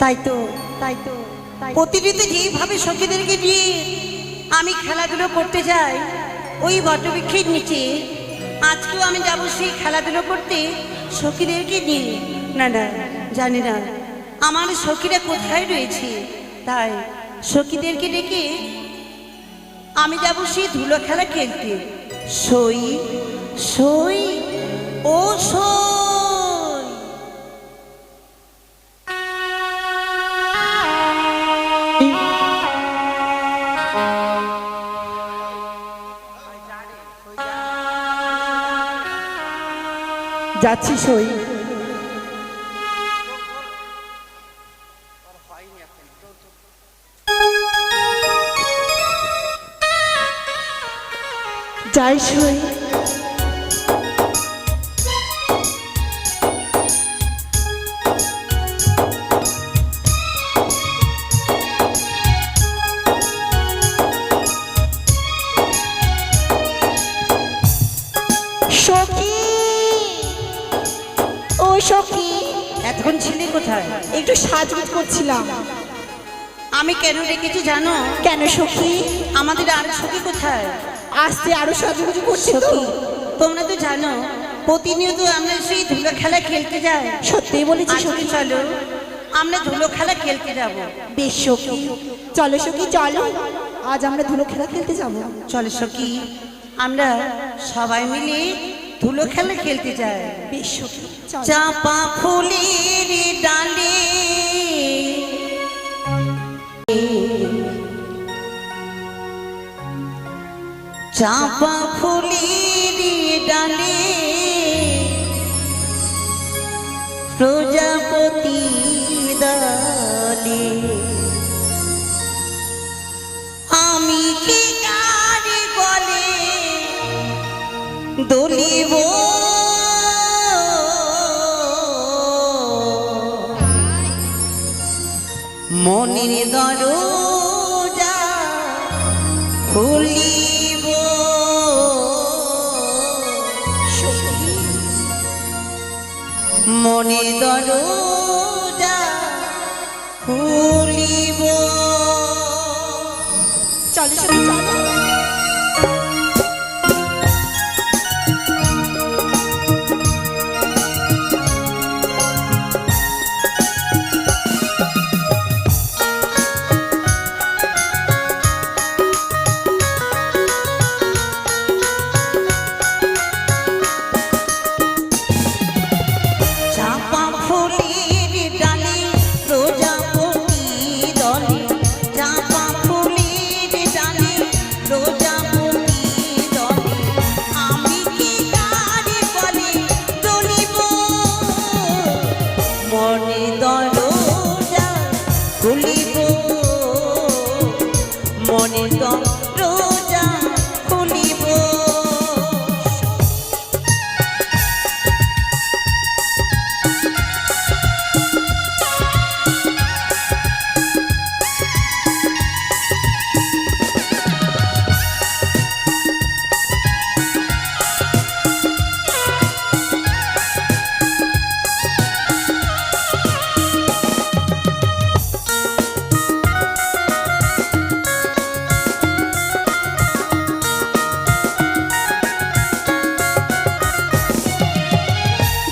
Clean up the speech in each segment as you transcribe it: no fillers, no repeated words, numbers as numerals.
তাই তো প্রতিদিন যেভাবে সখীদেরকে নিয়ে আমি খেলাধুলো করতে যাই ওই বটবৃক্ষের নিচে, আজকেও আমি যাবো সেই খেলাধুলো করতে সখীদেরকে নিয়ে। না না, জানি না আমার সখীরা কোথায় রয়েছে, তাই সখীদেরকে ডেকে আমি যাবো সেই ধুলো খেলা খেলতে। সই সই ও সই, যাচ্ছি সই। যাই সই। সখী, ও সখী, এতক্ষণ ছিলি কোথায়? একটু সাজগুজ করছিলাম। আমি কেন ডেকেছি জানো? কেন সখী? আমাদের আর সখী কোথায়? আসতে আরো সাজগুজ করছি তো। সখী, তোমরা তো জানো প্রতিনিয়ত আমরা সেই ধুলো খেলা খেলতে যাই। সত্যিই বলেছি আজকে সখী। চলো আমরা ধুলো খেলা খেলতে যাব। বেশ সখী, চলো সখী চলো, আজ আমরা ধুলো খেলা খেলতে যাব। চলো সখী, আমরা সবাই মিলে ধুলো খেলা খেলতে যাই। বেশ সখী চলো। চাপা ফুলের ডালে চাপা ফুলের ডালে প্রজাপতি দলে আমি কি গাড়ি বলে দলিব মনের দরজা খুলিব মনের দরজা খুলিব। চলো সখী চলো। চাপা ফুলের ডালে প্রজাপতি দলে চাপা ফুলের ডালে প্রজাপতি দলে আমি কি গাড়ি বলে দলিব মনে দরজা খুলিব মনে দরজা খুলিব।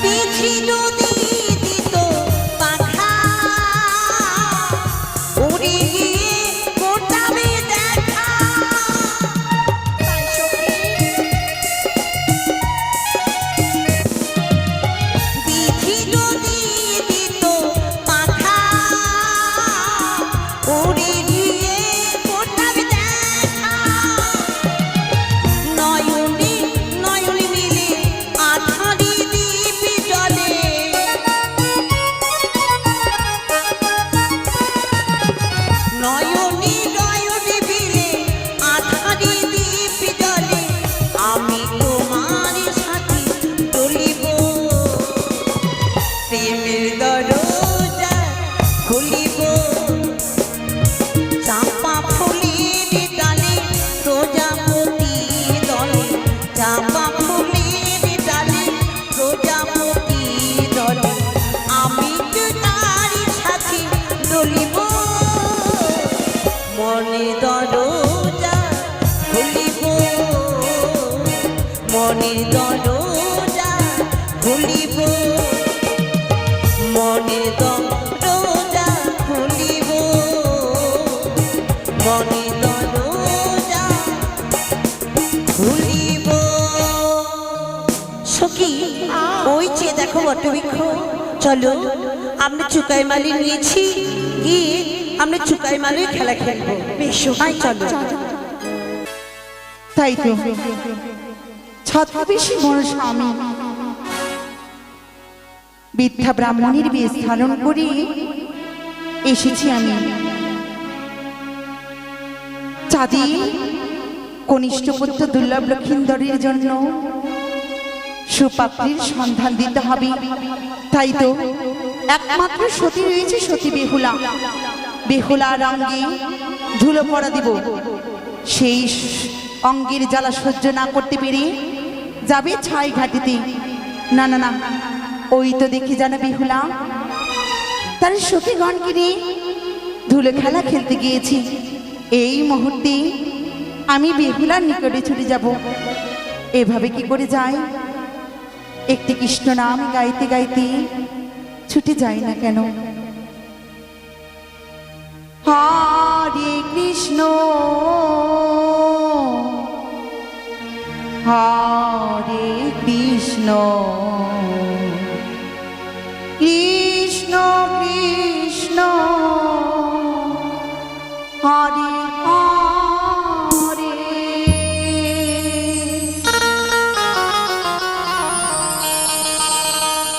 বিধি নদী দিত পাখা উড়ে গিয়ে গোটাবে দেখা বিধি নদী দিত পাখা উড়ে গিয়ে গোটাবে দেখা নয়নে নয়নে মিলে আধারি দ্বীপ জলে নয়নে নয়নে মিলে আধারি দ্বীপ জলে আমি তোমার সাথে চলিব প্রেমের দরজা খুলিব চাপা ফুলের ডালে প্রজাপতি দলে চাপা ফুলের ডালে প্রজাপতি দলে আমি তো তার সাথে মনের দরজা খুলিব, মনের দরজা খুলিব। সখী ওই যে দেখো বটবৃক্ষ, চলো আমরা চুকাই মালি নিয়েছি, গিয়ে আমরা চুকাই মালি খেলা খেলবো। বেশ চলো। তাই তো ছদ্মবেশী মোর স্বামী বিদ্যা ব্রাহ্মণের বেশ ধারণ করে এসেছি আমি। চাঁদি কনিষ্ঠ পুত্র দুর্লভ লক্ষিন্দরের জন্য সুপাত্রীর সন্ধান দিতে হবে। তাই তো একমাত্র সতী রয়েছে, সতী বেহুলা। বেহুলার অঙ্গে ধুলো পড়া দিব। সেই অঙ্গের জ্বালা সহ্য না করতে পেরে যাবে ছাই ঘাটিতে। না না না, ওই তো দেখি জানো বেহুলা তার সখীগণকে নিয়ে ধুলো খেলা খেলতে গিয়েছি। এই মুহূর্তে আমি বেহুলার নিকটে ছুটে যাব। এভাবে কি করে যায়? একটি কৃষ্ণ নাম গাইতে গাইতে ছুটে যায় না কেন? হরে কৃষ্ণ হরে কৃষ্ণ কৃষ্ণ কৃষ্ণ হরে হরে।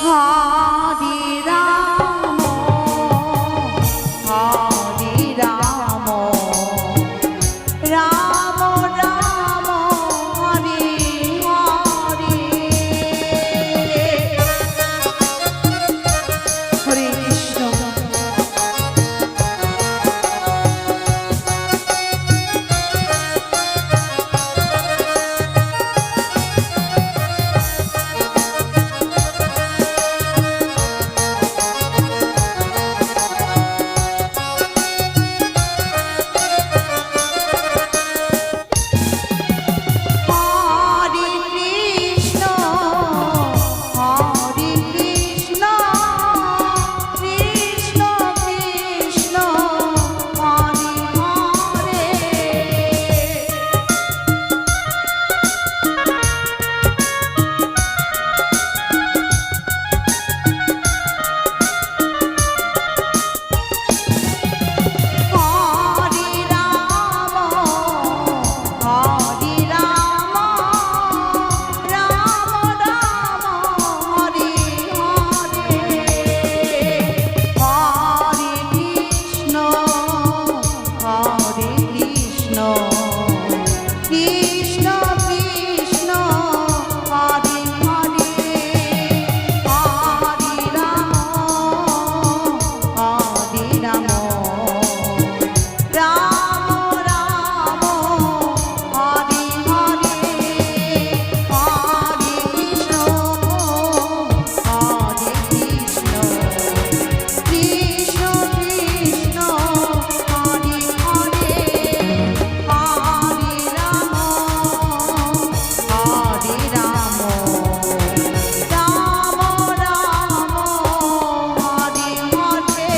হরে রাম হরে রাম রাম রাম হরে হরে। হরে কৃষ্ণ। হরে কৃষ্ণ হরে কৃষ্ণ কৃষ্ণ কৃষ্ণ হরে হরে। হরে রাম হরে রাম রাম রাম হরে হরে। হরে কৃষ্ণ হরে কৃষ্ণ কৃষ্ণ কৃষ্ণ হরে হরে। হরে রাম হরে রাম রাম রাম হরে হরে। হরে কৃষ্ণ হরে কৃষ্ণ কৃষ্ণ কৃষ্ণ হরে হরে। হরে রাম হরে রাম রাম রাম হরে হরে।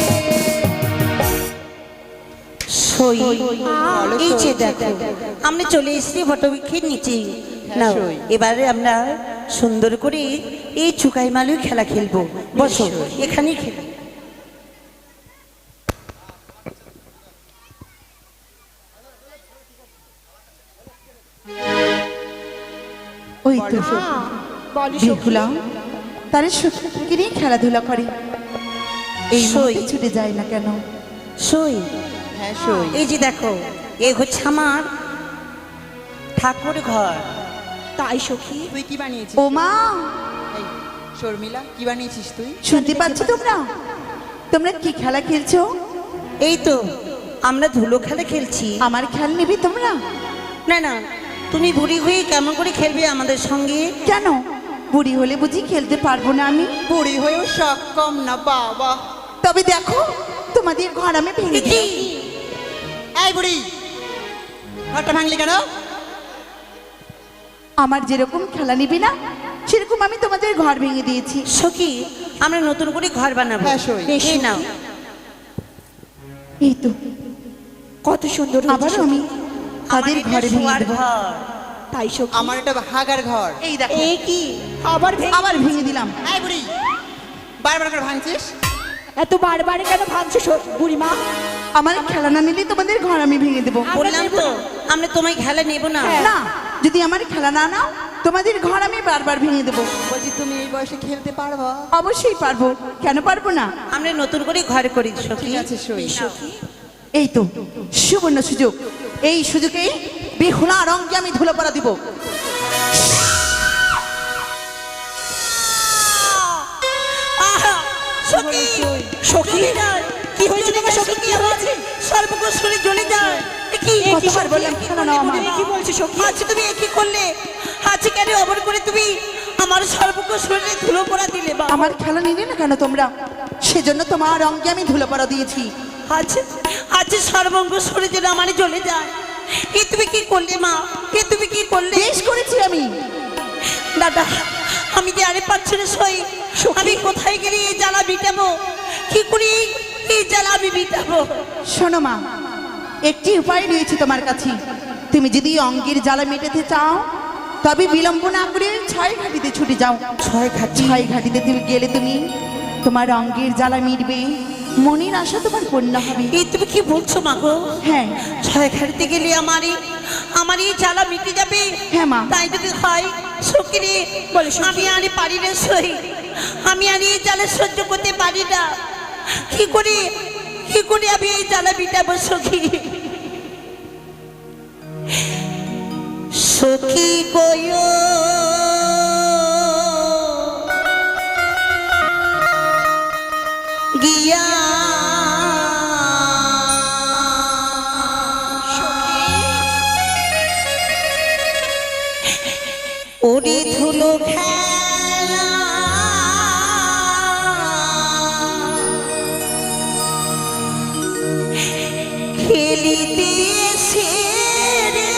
সই এই যে দেখো আমরা চলে এসেছি বটবৃক্ষের নিচে। না এবারে আমরা সুন্দর করে এই চুকাই মালুই খেলা খেলবো। বসো এখানেই খেলি। ওই তো বেহুলা তার সখীকে নিয়ে খেলাধুলা করে। এই সই। মুহূর্তে ছুটে যায় না কেন? সই হ্যাঁ সই। এই যে দেখো এই হচ্ছে আমার ঠাকুর ঘর। তাই সখী। তুই কি বানিয়েছিস? ও মা, এই, শর্মিলা কি বানিয়েছিস তুই? শুনতে পাচ্ছ তোমরা? তোমরা কি খেলা খেলছো? এই তো আমরা ধুলো খেলা খেলছি। আমার খেল নেবে তোমরা? না না, তুমি বুড়ি হয়ে কেমন করে খেলবে আমাদের সঙ্গে? কেন? বুড়ি হলে বুঝি খেলতে পারবো না আমি? বুড়ি হয়েও সক্ষম না বাবা। তবে দেখো তোমাদের ঘর আমি ভেঙে দিই। এই বুড়ি, ঘরটা ভাঙলি কেন? আমার যেরকম খেলা নিবি না সেরকম আমি তোমাদের ঘর ভেঙে দিয়েছি। সখী আমরা নতুন করে ঘর বানাবো। হ্যাঁ, সই। এই নাও। এই তো কত সুন্দর আবার আমি তাদের আমার এটা ঘরে ভেঙে শোয়ার দেবো। ঘর। তাই সখী আমার এটা হাগার ঘর। এই দেখো এ কি আবার আবার ভেঙে দিলাম। এই বুড়ি বারবার করে ভাঙছিস। এত বারবার কেন ভাঙছো বুড়িমা? আমার খেলা না নিলে তোমাদের ঘর আমি ভেঙে দেবো। বললাম তো আমরা তোমায় খেলা নেব না। হ্যাঁ। না, যদি আমার খেলা না নাও তোমাদের ঘর আমি বারবার ভেঙে দেবো। বলছি তুমি এই বয়সে খেলতে পারবা? অবশ্যই পারবো, কেন পারবো না? আমরা নতুন করে ঘর করি সখী। ঠিক আছে, সই। এই তো সুবর্ণ সুযোগ, এই সুযোগে বেহুলা রঙকে আমি ধুলো পড়া দিব। আহা! সখী! সখী জ্বলে যায়। কি হয়েছে তোমার সখী? কি হয়েছে? সর্বগ্রাস শরীর জ্বলে যায়। এ কি? কতবার বললাম খেলা নাও আমার। কি বলছো সখী? আজ তুমি এ কি করলে? আজ কেন অমর করে তুমি আমার সর্বগ্রাস শরীরে ধুলো পড়া দিলে বা? আমার খেলা নিলে না কেন তোমরা? সেজন্য তোমার রঙকে আমি ধুলো পড়া দিয়েছি। আজ আজ সর্বঙ্গ শরীর যেন আমার জ্বলে যায়। এ তুমি কি করলে মা? এ তুমি কি করলে? বেশ করেছি আমি। দাদা আমি যে আরে পাচ্ছি না সই। আমি কোথায় গেলে এই জ্বালা মিটাবো? কি করি এই জ্বালা আমি মিটাবো? শোনো মা, একটি উপায় রয়েছে তোমার কাছে। তুমি যদি অঙ্গের জ্বালা মেটাতে চাও তবে বিলম্ব না করে 6 ঘাটিতে ছুটে যাও। 6 ঘাটিতে তুমি গেলে তুমি তোমার অঙ্গের জ্বালা মিটবে, মনের আশা তোমার পূর্ণ হবে। এই তুমি কি বলছো মা গো? হ্যাঁ ছয় ঘাড়িতে গেলে আমার এই জ্বালা মিটে যাবে? হ্যাঁ মা। তাই যদি হয় সকিরে বলে আমি আর পারি না সই। আমি আর এই জ্বালা সহ্য করতে পারি না। কি করে আমি এই জ্বালা মিটাবো সখী? সখী গয়ো গিয়া ওরে ধুলো খেলা খেলিতেছে রে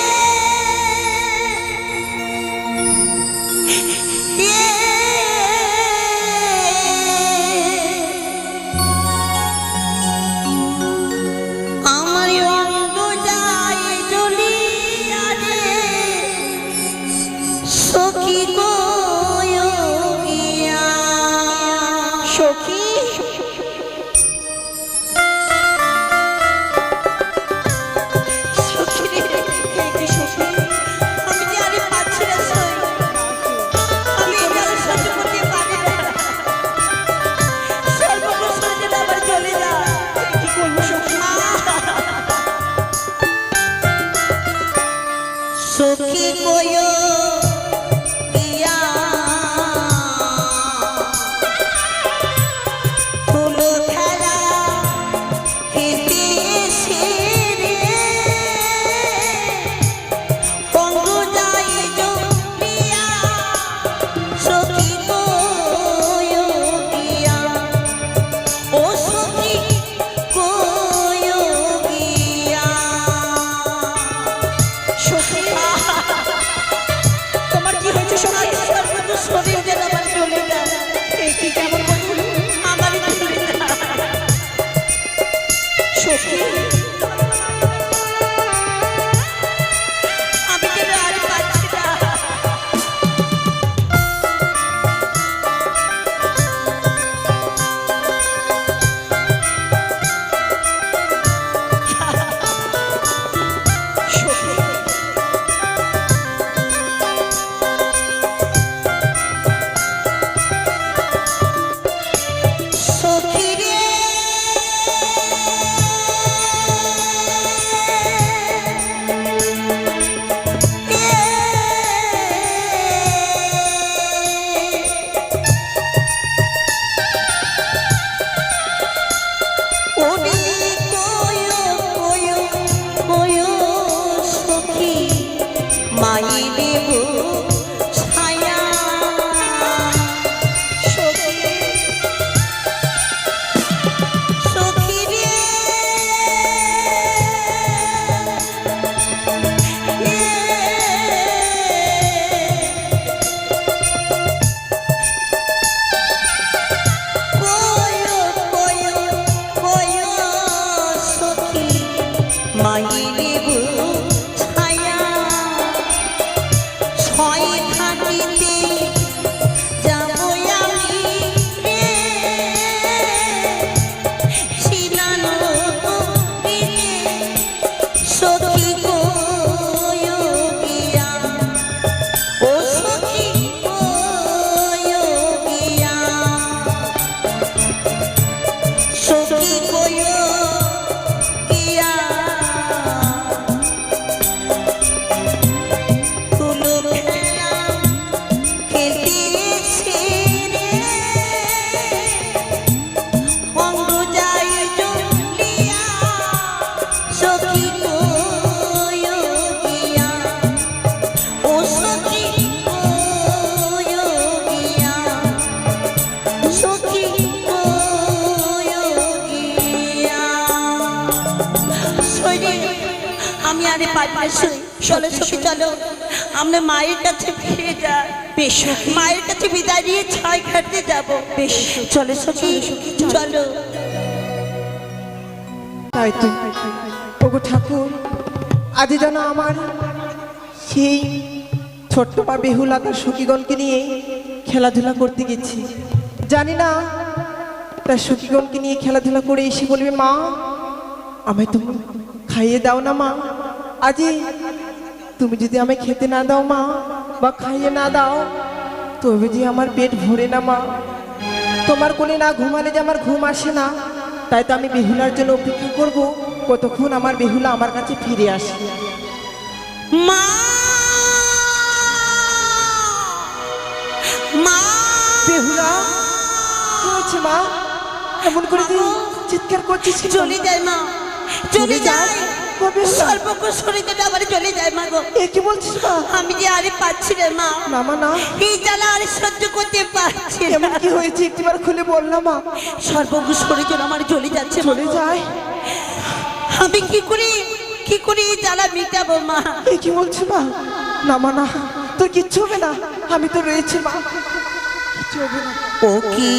আরে পারবো না সই। চলো সখী চলো আমরা মায়ের কাছে ফিরে যাই। বেশ সখী। মায়ের কাছে বিদায় নিয়ে ছয় ঘাটতে যাবো। বেশ চলো সখী চলো। তাই তো ওগো ঠাকুর, আজ যেন আমার সেই ছোট্ট পা বেহুলা তার সখীগণকে নিয়ে খেলাধুলা করতে গেছি। জানি না তার সখীগণকে নিয়ে খেলাধুলা করে এসে বলবে, মা আমায় তুমি খাইয়ে দাও না মা। আজি তুমি যদি আমায় খেতে না দাও মা, বা খাইয়ে না দাও, তবে যে আমার পেট ভরে না মা। তোমার কোলে না ঘুমালে যে আমার ঘুম আসে না। তাই তো আমি বেহুলার জন্য অপেক্ষা করব, কতক্ষণ আমার বেহুলা আমার কাছে ফিরে আসে। মা মা বেহুলা, কি হয়েছে মা? এমন করে তুই চিৎকার করছিস কেন? চলে যায় মা, চলে যায়। ও বেহুলা, স্বল্প শরীরটা আবার চলে যায় মা গো। এ কি বলছিস মা? আমি যে আরে পাচ্ছি রে মা, না মা না, এই জ্বালা আর সহ্য করতে পারছি না। এমন কি হয়েছে একটিবার খুলে বল না মা। সর্বজ্ঞ শরীর আমার চলে যাচ্ছে মা। চলে যায়? আমি কি করে এই জ্বালা মিটাবো মা? এ কি বলছিস মা? না মা না, তোর কিচ্ছু হবে না, আমি তো রয়েছি মা, কিচ্ছু হবে না। ও কি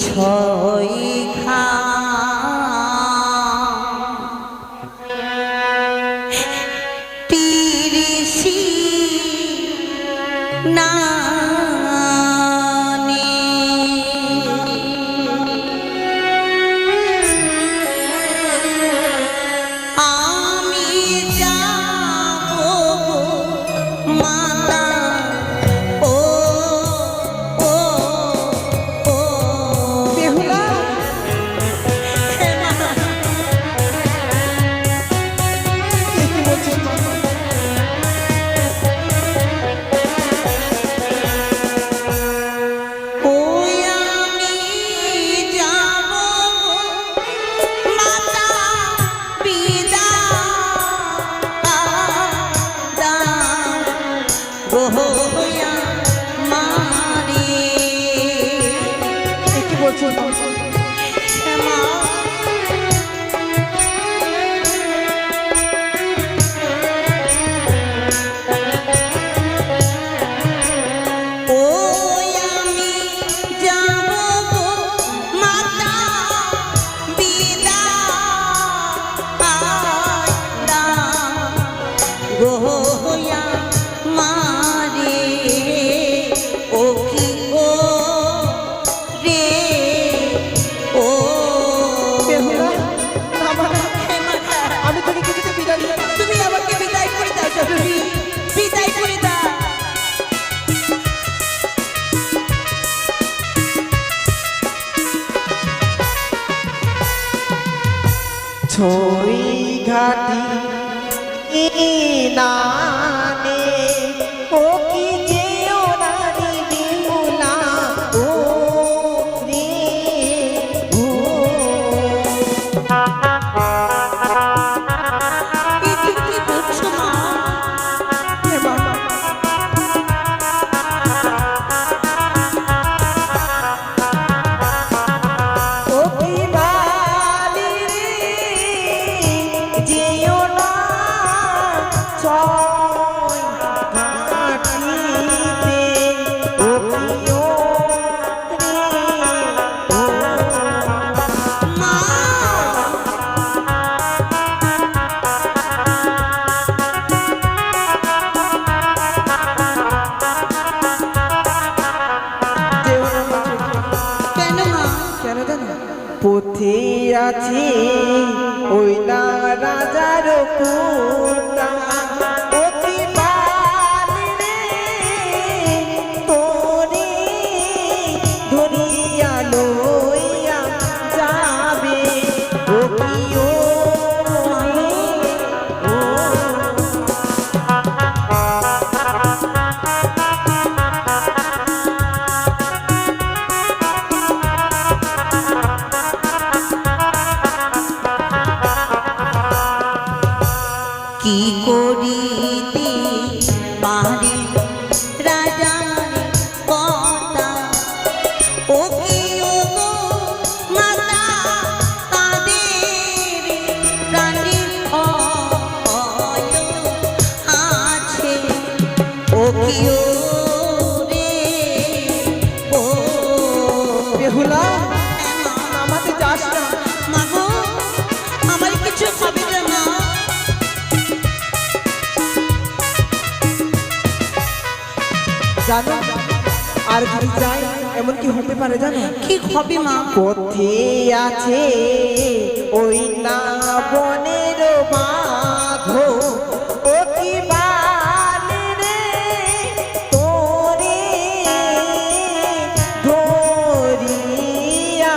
ছয় ঘা তিরিশি নানি আমি যাবো মাতা ও ও ও বেহুলা, হে মা। এ কি বলছিস মা? ওই আমি যাব মাতা পিতা গোহয়া মারি এ কি বলছিস মা? ক্ষমা ওই আমি যাব মাতা বিদা গোয়া মারে ও কি ও রে ও বেহুলা, না মা না, হে মাতা, আমি তোকে কিছুতে বিদায় দিলাম না। তুমি আমাকে বিদায় করে দাও জননী, বিদায় করে দাও। ছই ঘাটি নানে ও কি যেও নানি বেহুলা ও রে ও। এটি কি বলছো মা? হে মা, ও কি বালি রে যেও না ছয় ঘাটিতে ও প্রিয় রে ও। মা কেন মা? কেন জানো? পথে আছে ওই না রাজার কুটা, অতি বালি রে তোরে ধরিয়া লইয়া যাবে ও প্রিয় রে ও। কি করি জানো আর যদি যাই এমন কি হতে পারে জানো? কি হবে মা? পথে আছে ওই না বনের বাঘ, ও কি বালি রে তোরে ধরিয়া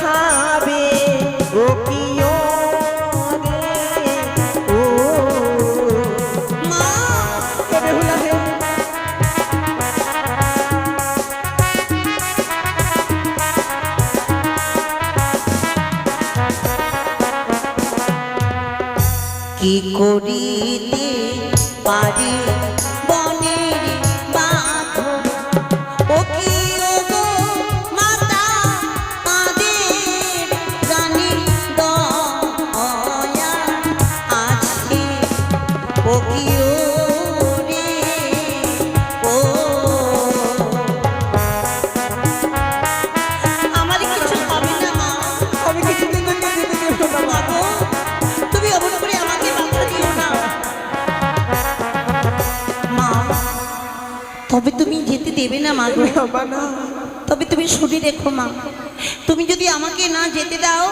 খাবে, ও কি ও রে ও মা তবে হুলা হে। কি করিতে পারি বনের বাঘ, ও কি ওগো মাতা আমাদের জানি দয়া আছে, ও কি ও রে ও। আমার কিছু হবে না মা, আমি কিছুদিন তোকে যেতে দেবো না মা। বাবু তুমি অমন করে আমাকে বাধা দিও না মা। তবে তুমি যেতে দেবে না মা গো? বাবা না, তবে তুমি শুনে রেখো মা, তুমি যদি আমাকে না যেতে দাও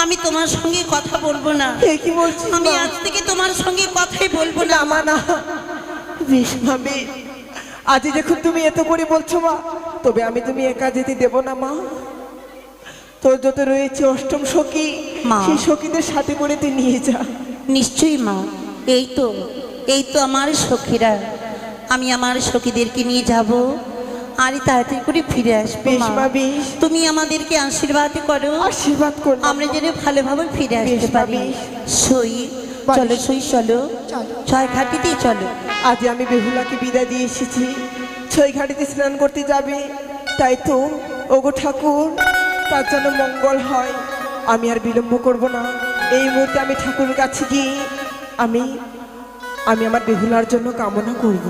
আমি তোমার সঙ্গে কথা বলবো না। এ কি বলছিস আমি মা? আজ থেকে তোমার সঙ্গে কথাই বলবো না। না মা না, বেশ ভাবে আজ যখন তুমি এত করে বলছো মা, তবে আমি তুমি একা যেতে দেব না মা। তোর যত রয়েছে অষ্টম সখী, মা। সেই সখীদের সাথে করে তুই নিয়ে যা। নিশ্চয়ই মা, এই তো আমার সখীরা, আমি আমার সখীদেরকে নিয়ে যাব আর তাড়াতাড়ি করে ফিরে আসবো বেশ মা। মা বেশ, তুমি আমাদেরকে আশীর্বাদ করো, আশীর্বাদ কর মা। আমরা যেন ভালোভাবে ফিরে আসতে বেশ মা, পারি। বেশ। সই বাড়ি। চলো, সই চলো, ছয় ঘাটিতেই চলো। আজ আমি বেহুলাকে বিদায় দিয়ে এসেছি, ছয় ঘাটিতে স্নান করতে যাবে, তাই তো ওগো ঠাকুর তার যেন মঙ্গল হয়। আমি আর বিলম্ব করব না, এই মুহূর্তে আমি ঠাকুরের কাছে গিয়ে আমি আমার বেহুলার জন্য কামনা করব।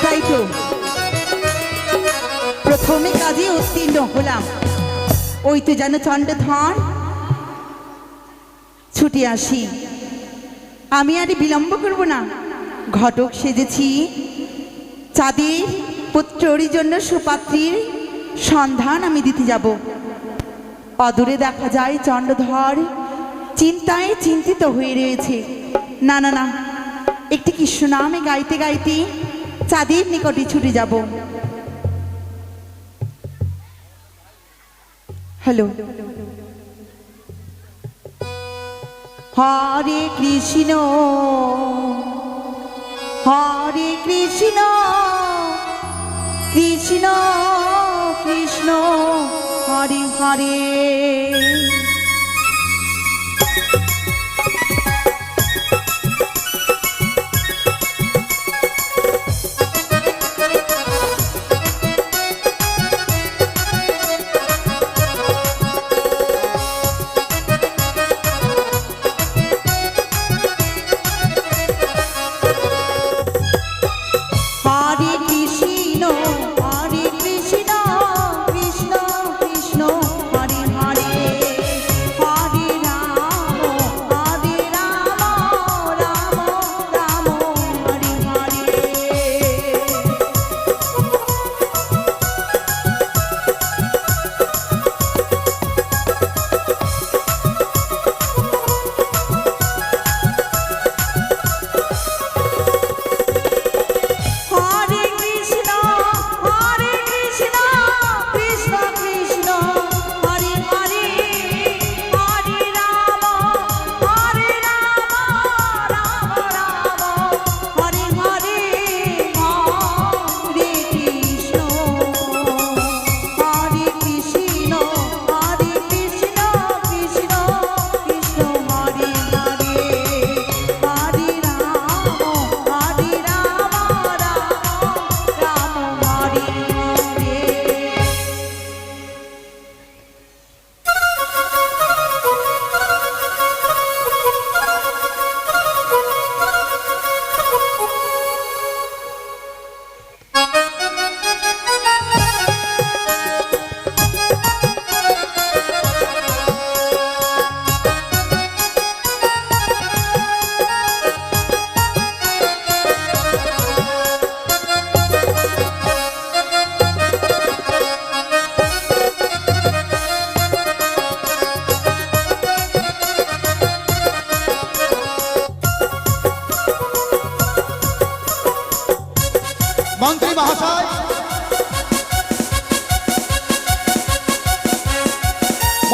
তাই তো প্রথমে কাজে উত্তীর্ণ হলাম, ওই তো যেন চণ্ডধর ছুটে আসি। আমি আর বিলম্ব করব না, ঘটক সেজেছি, চাঁদের পুত্রর জন্য সুপাত্রীর সন্ধান আমি দিতে যাব। অদূরে দেখা যায় চণ্ডধর চিন্তায় চিন্তিত হয়ে রয়েছে। না না না, একটি কৃষ্ণ নামে গাইতে গাইতে চাঁদের নিকটে ছুটে যাব। হ্যালো, হরে কৃষ্ণ হরে কৃষ্ণ কৃষ্ণ কৃষ্ণ হরে হরে। হরে কৃষ্ণ হরে কৃষ্ণ কৃষ্ণ কৃষ্ণ হরে হরে, হরে রাম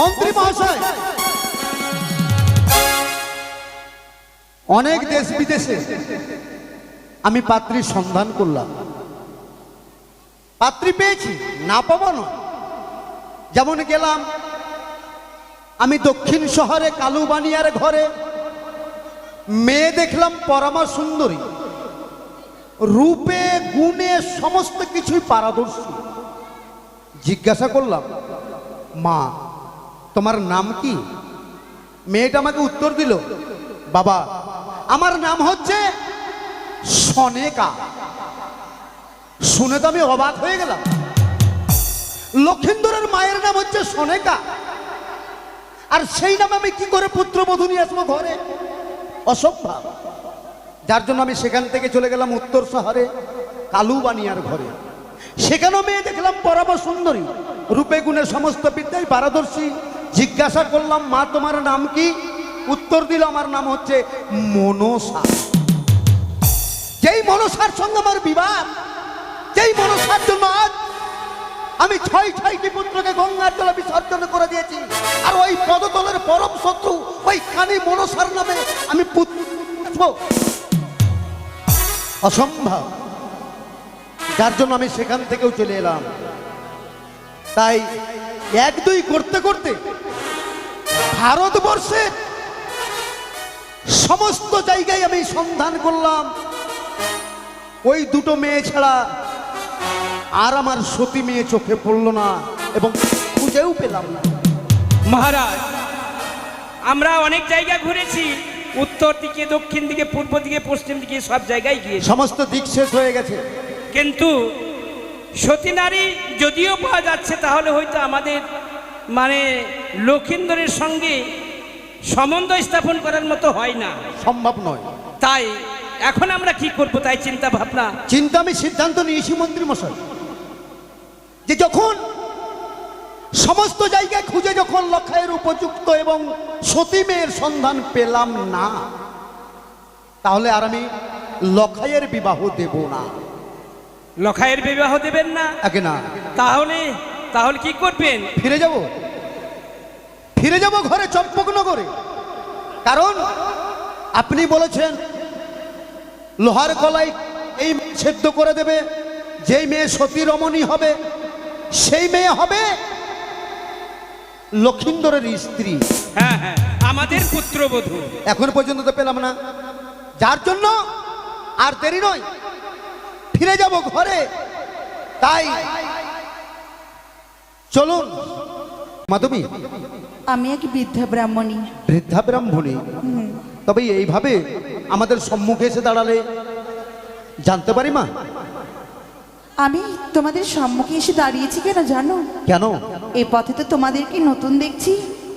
মন্ত্রী মহাশয়, অনেক দেশ বিদেশে আমি পাত্রীর সন্ধান করলাম, পাত্রী পেয়েছি, না পাবো না। যেমন গেলাম আমি দক্ষিণ শহরে কালুবানিয়ার ঘরে, মেয়ে দেখলাম পরমা সুন্দরী, রূপে গুণে সমস্ত কিছুই পারদর্শী। জিজ্ঞাসা করলাম, মা তোমার নাম কি? মেয়েটা আমাকে উত্তর দিল, বাবা আমার নাম হচ্ছে সনেকা। শুনে তো আমি অবাক হয়ে গেলাম, লক্ষিন্দরের মায়ের নাম হচ্ছে সনেকা, আর সেই নামে আমি কি করে পুত্রবধূ নিয়ে আসবো ঘরে? অসম্ভব। যার জন্য আমি সেখান থেকে চলে গেলাম উত্তর শহরে কালুবানিয়ার ঘরে। সেখানেও মেয়ে দেখলাম পরমা সুন্দরী, রূপে গুণে সমস্ত বিদ্যায় পারদর্শী। জিজ্ঞাসা করলাম, মা তোমার নাম কি? উত্তর দিল, আমার নাম হচ্ছে মনসা। যেই মনসার সঙ্গে আমার বিবাহ, যেই মনসার জন্য আজ আমি 6টি পুত্রকে গঙ্গার জলে বিসর্জন করে দিয়েছি, আর ওই পদতলের পরম শত্রু ওই কানি মনসার নামে আমি পুত্র, অসম্ভব। যার জন্য আমি সেখান থেকেও চলে এলাম। তাই 1-2 করতে করতে ভারতবর্ষের সমস্ত জায়গায় আমি সন্ধান করলাম, ওই দুটো মেয়ে ছাড়া আর আমার সতী মেয়ে চোখে পড়ল না, এবং খুঁজেও পেলাম না। মহারাজ, আমরা অনেক জায়গা ঘুরেছি, উত্তর দিকে, দক্ষিণ দিকে, পূর্ব দিকে, পশ্চিম দিকে, সব জায়গায় গিয়েছি, সমস্ত দিক শেষ হয়ে গেছে। কিন্তু সতী নারী যদিও পাওয়া যাচ্ছে, তাহলে হয়তো আমাদের মানে লক্ষিন্দরের সঙ্গে সম্বন্ধ স্থাপন করার মতো হয় না, সম্ভব নয়। তাই এখন আমরা কি করব, তাই চিন্তা ভাবনা। চিন্তা আমি সিদ্ধান্ত নিয়েছি মন্ত্রী মশাই, যে যখন সমস্ত জায়গায় খুঁজে যখন লক্ষায়ের উপযুক্ত এবং সতী মেয়ের সন্ধান পেলাম না, তাহলে আর আমি লক্ষায়ের বিবাহ দেব না। লখাইয়ের বিবাহ দেবেন না? আগে না। তাহলে তাহলে কি করবেন? ফিরে যাব ঘরে চম্পকনগরে। কারণ আপনি বলেছেন লোহার কলাই এই সেদ্ধ করে দেবে, যেই মেয়ে সতী রমণী হবে সেই মেয়ে হবে লক্ষিন্দরের স্ত্রী। হ্যাঁ হ্যাঁ, আমাদের পুত্রবধূ। এখন পর্যন্ত তো পেলাম না, যার জন্য আর দেরি নয়, ফিরে যাব ঘরে। তাই চলুন মাধবী, আমি এক বৃদ্ধা ব্রাহ্মণী। বৃদ্ধা ব্রাহ্মণী, তবে এইভাবে আমাদের সম্মুখে এসে দাঁড়ালে জানতে পারি মা? আমি তোমাদের সম্মুখে এসে দাঁড়িয়েছি কেন জানো? কেন? এই পথে তো তোমাদেরকে নতুন দেখছি,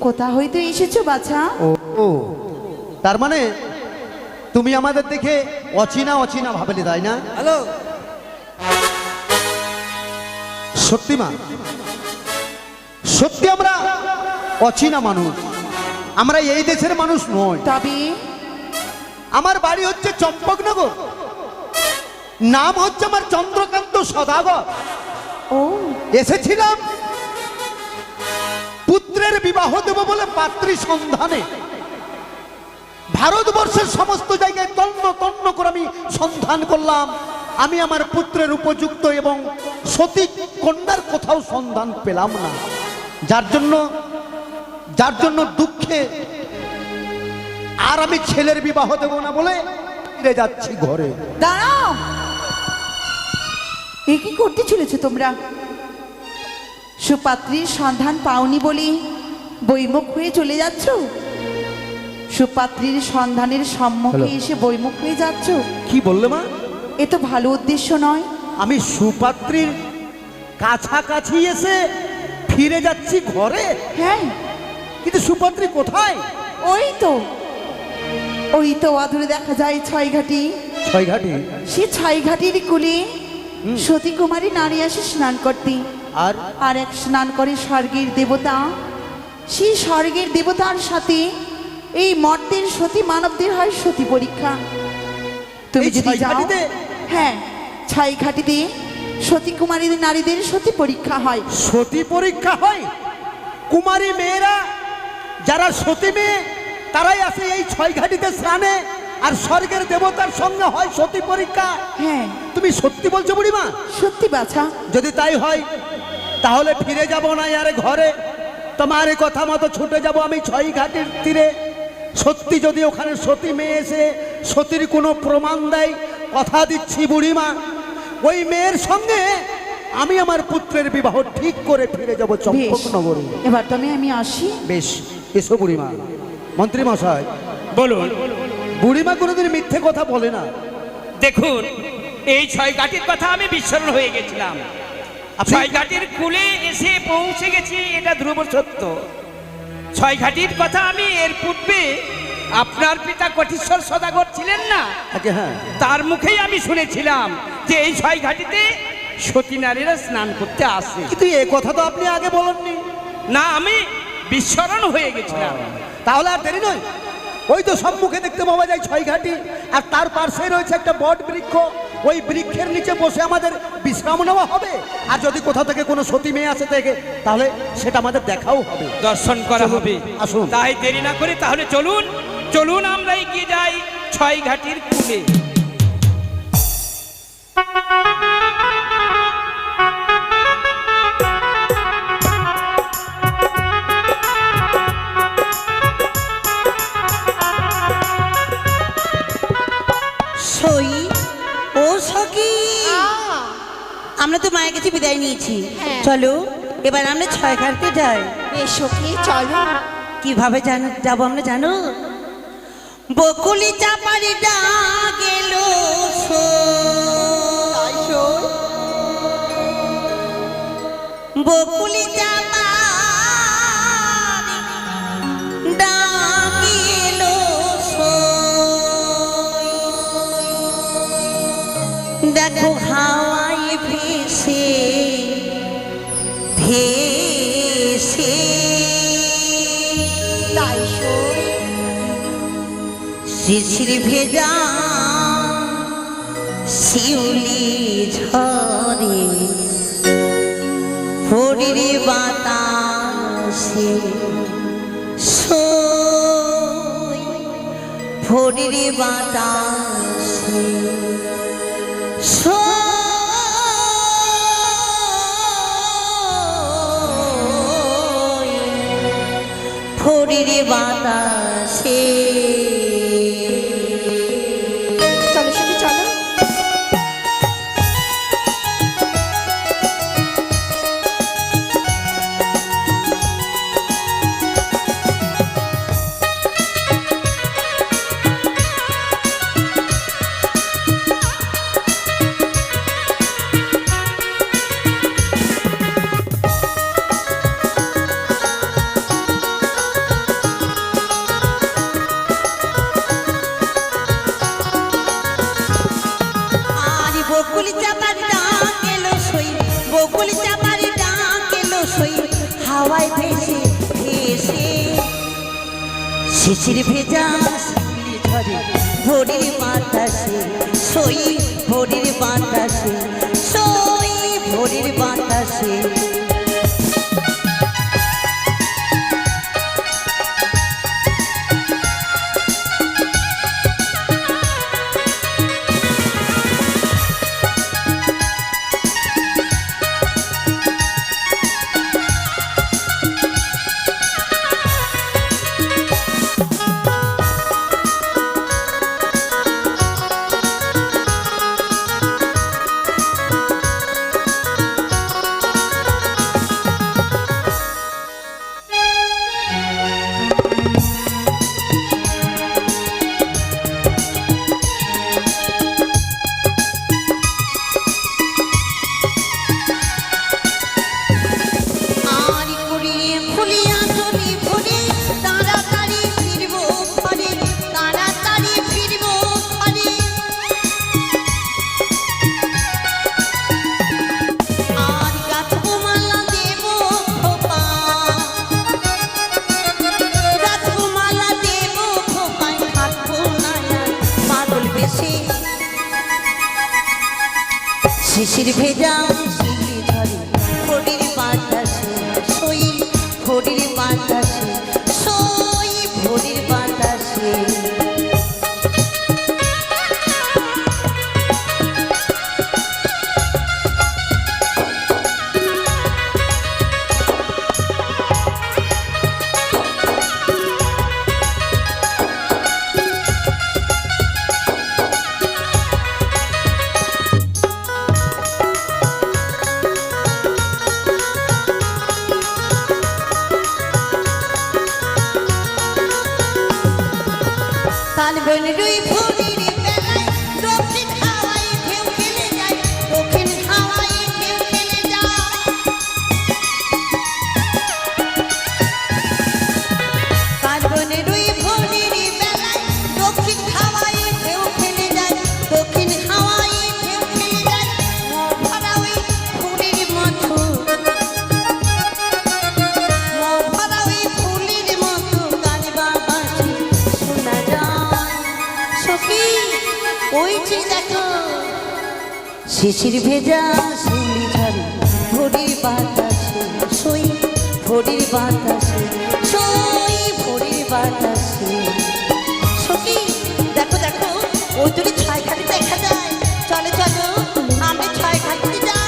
কোথা হইতে এসেছো বাছা? ও, তার মানে তুমি আমাদের দেখে অচিনা অচিনা ভাবলে, তাই না? হ্যালো, সত্যি মা, সত্যি আমরা অচিনা মানুষ, আমরা এই দেশের মানুষ নয়। তবে আমার বাড়ি হচ্ছে চম্পকনগর, নাম হচ্ছে আমার চন্দ্রকান্ত সদাগর। ও, এসেছিলাম পুত্রের বিবাহ দেব বলে পাত্রী সন্ধানে। ভারতবর্ষের সমস্ত জায়গায় তন্ন তন্ন করে আমি সন্ধান করলাম, আমি আমার পুত্রের উপযুক্ত এবং সতী কন্যার কোথাও সন্ধান পেলাম না। যার জন্য দুঃখে আর আমি ছেলের বিবাহ দেব না বলে ফিরে যাচ্ছি ঘরে। দাঁড়াও, এ কি করতে চলেছো তোমরা? সুপাত্রীর সন্ধান পাওনি বলে বৈমুখ হয়ে চলে যাচ্ছ? সুপাত্রীর সন্ধানের সম্মুখে এসে বৈমুখ হয়ে যাচ্ছ? কি বললে মা? এ তো ভালো উদ্দেশ্য নয়। আমি সুপাত্রীর কাছাকাছি এসে ফিরে যাচ্ছি ঘরে, হ্যাঁ, কিন্তু সুপাত্রী কোথায়? ওই তো অদূরে দেখা যায় ছয়ঘাটি। ছয়ঘাটি? সে ছয়ঘাটির কুলে সতী কুমারী নারী আসে স্নান করতে, আর এক স্নান করে স্বর্গের দেবতা। সেই স্বর্গের দেবতার সাথে এই মর্তের সতী মানবদের হয় সতী পরীক্ষা। তুমি এই যদি যাও, ছয়ঘাটিতে? হ্যাঁ, ছয়ঘাটিতে সতী কুমারী নারীদের সতী পরীক্ষা হয়। সতী পরীক্ষা হয়? কুমারী মেয়েরা যারা সতী মেয়ে তারাই আসে এই ছয় ঘাটিতে স্নানে, আর স্বর্গের দেবতার সঙ্গে হয় সতী পরীক্ষা। হ্যাঁ তুমি সত্যি বলছো বুড়িমা? সত্যি বাছা। যদি তাই হয় তাহলে ফিরে যাব না আরে ঘরে, তোমার এই কথা মতো ছুটে যাব আমি ছয় ঘাটের তীরে। সত্যি যদি ওখানে সতী মেয়ে এসে সতীর কোনো প্রমাণ দেয়, কথা দিচ্ছি বুড়িমা, ওই মেয়ের সঙ্গে আমি আমার পুত্রের বিবাহ ঠিক করে ফিরে যাব বেশ, চম্পকনগরে। এবার তবে আমি আসি। বেশ, এসো বুড়িমা। মন্ত্রী মশাই, বলুন। বুড়িমা কোনোদিন মিথ্যে কথা বলে না। দেখুন, এই ছয় ঘাটির কথা আমি বিস্মরণ হয়ে গেছিলাম। ছয় ঘাটির কূলে এসে পৌঁছে গেছি, এটা ধ্রুব সত্য। ছয় ঘাটির কথা আমি এর পূর্বে আপনার পিতা কটিশ্বর সদাগর ছিলেন না, আগে হ্যাঁ, তার মুখেই আমি শুনেছিলাম যে এই ছয় ঘাটিতে সতী নারীরা স্নান করতে আসে। কিন্তু এ কথা তো আপনি আগে বলেননি। না, আমি বিস্মরণ হয়ে গেছিলাম। তাহলে আর দেরি নয়, ওই তো সম্মুখে দেখতে পাওয়া যায় ছয় ঘাটি, আর তার পাশে রয়েছে একটা বট বৃক্ষ। ওই বৃক্ষের নিচে বসে আমাদের বিশ্রাম নেওয়া হবে, আর যদি কোথাও থেকে কোনো সতী মেয়ে আসে থেকে তাহলে সেটা আমাদের দেখাও হবে, দর্শন করা হবে। আসুন। তাই দেরি না করে তাহলে চলুন, চলুন আমরা এগিয়ে যাই ছয় ঘাটির কূলে। সই ও সখী, আমরা তো মায়ের কাছে বিদায় নিয়েছি, হ্যাঁ। চলো এবার আমরা ছয় ঘাটে যাই। বেশ সখী, চলো। কিভাবে যাবো আমরা জানো? বকুলি চাপারি ডাক এলো বকুলি চাপারি ডাক এলো দেখো হাওয়ায় ভেসে ভেসে তাই সই। শিশির ভেজা শিউলি ঝরে হরির বাতাসে সই হরির বাতাসে সই হরির বাতাসে। চলো সখী, চলো। আর বকুলি চাপার ডাক এলো সই বকুলি চাপার ডাক এলো সই হাওয়ায় ভেসে ভেসে শিশির ভেজা শিউলি ঝরে ভোরের বাতাসে সই ভোরের বাতাসে সই ভোরের বাতাসে। আর কুড়িয়ে ফুলিয়া চলি ভরে তাড়াতাড়ি ফিরবো ঘরে তাড়াতাড়ি ফিরবো ঘরে। আর গাঁথবো মালা দেব খোপা গাঁথবো মালা দেব খোপায় থাকবো না আর পাগল বেশি শিশির ভেজা শিউলি ঝরে হরির বাতাসে সই হরির কাল বলরুই ফুলের বেলায় দক্ষিণ হাওয়ায় ঢেউ খেলে যায়, দক্ষিণ হাওয়ায় ঢেউ খেলে যায়। কাল বলরুই ফুলের বেলায় দক্ষিণ হাওয়ায় ঢেউ খেলে যায়, দক্ষিণ হাওয়ায় ঢেউ খেলে যায়। মন ভরা ওই ফুলের মতো, মন ভরা ওই ফুলের মতো গান বাবাজি শোনা যায়। সখী ওই যে দেখো শিশির ভেজা শিউলি ঝরে ভোরের বাতাসে সই, ভোরের বাতাসে সই, ভোরের বাতাসে। সখী দেখো দেখো ওই দূরে ছয় ঘাটে দেখা যায়, চলে চলো আমরা ছয় ঘাটে যাই।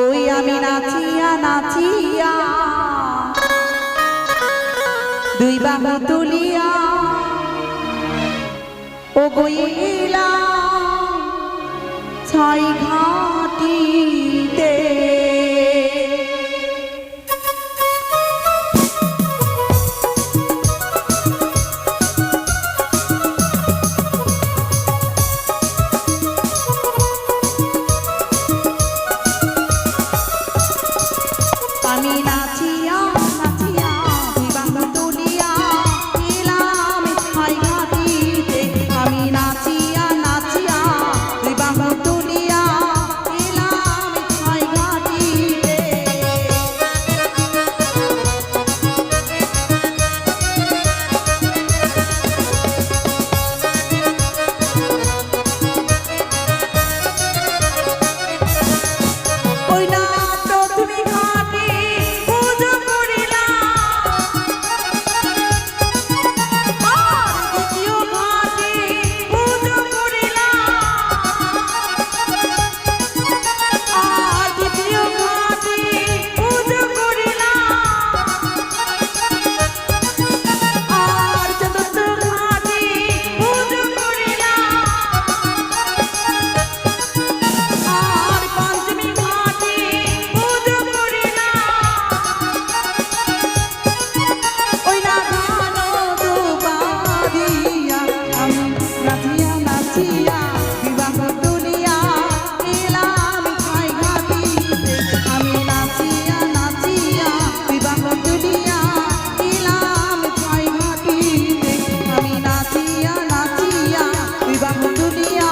ওই আমি নাচিয়া নাচিয়া দুই বাহু তুলিয়া ও গইলা ছাই ঘাটিতে। আমি নাচিয়া নাচিয়া দুই বাহু তুলিয়া এলাম ছাই ঘাটিতে। আমি নাচিয়া নাচিয়া দুই বাহু তুলিয়া এলাম ছাই ঘাটিতে। ওই না তো তুমি ঘাটে পুজো করিলা, আর দ্বিতীয় ঘাটে পুজো করিলা, আর দ্বিতীয় ঘাটে পুজো করিলা, আর চতুর্থ ঘাটে পুজো করিলা, আর পঞ্চমী ঘাটে পুজো করিলা। ওই না গানো দুবারিয়া আমি নাচিয়া নাচিয়া বিবাহ তুলিয়া এলাম ছাই ঘাটিতে। আমি নাচিয়া নাচিয়া বিবাহ তুলিয়া এলাম ছাই ঘাটিতে। আমি নাচিয়া নাচিয়া বিবাহ তুলিয়া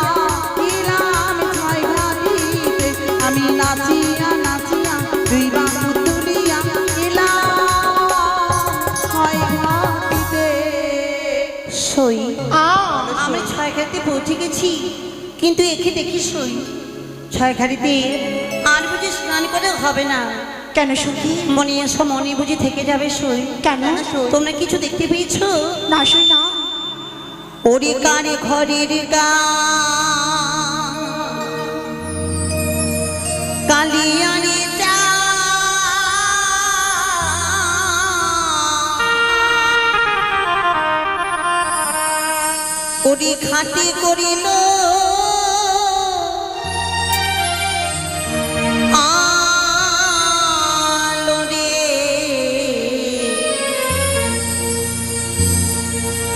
এলাম ছাই ঘাটিতে। আমি নাচিয়া নাচিয়া বিবাহ তুলিয়া এলাম ছাই ঘাটিতে। সই আমরা ছয় ঘাটে পৌঁছে গেছি, কিন্তু একে দেখি সই ছয় ঘাটিতে আর বুঝি স্নান করে হবে না। কেন সখী? মনে এসো মনে বুঝি থেকে যাবে সই। কেন? তোমরা কিছু দেখতে পেয়েছো? না সই না। ওরে কারে ঘরের গা কালিয়ানে চা ওরে খাটে করিল আলো রে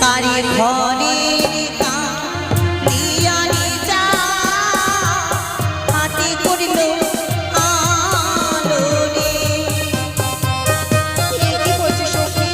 কারে ঘরে কালিয়ানে চা খাটে করিল আলো রে। এ কি বলছো সখী?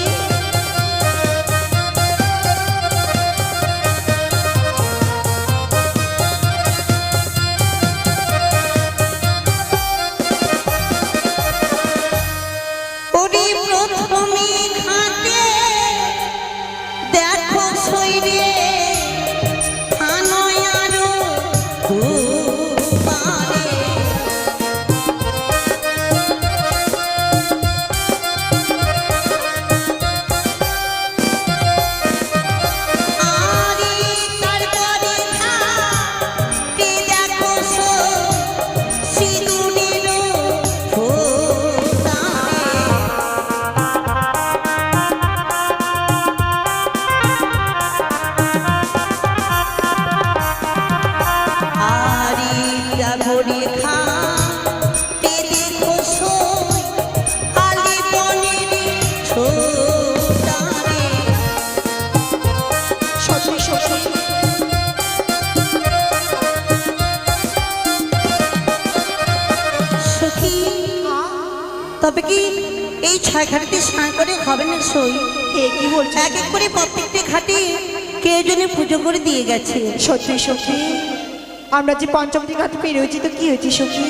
সখী তবে কি এই 6 ঘাটিতে স্নান করে হবে না সই? এ কি বলছো? এক এক করে প্রত্যেকটা ঘাটে কে জনে পুজো করে দিয়ে গেছে। সত্যি সখী, আমরা যে পঞ্চমটি ঘাট পেরোয়েছি তো কি হয়েছে সখী?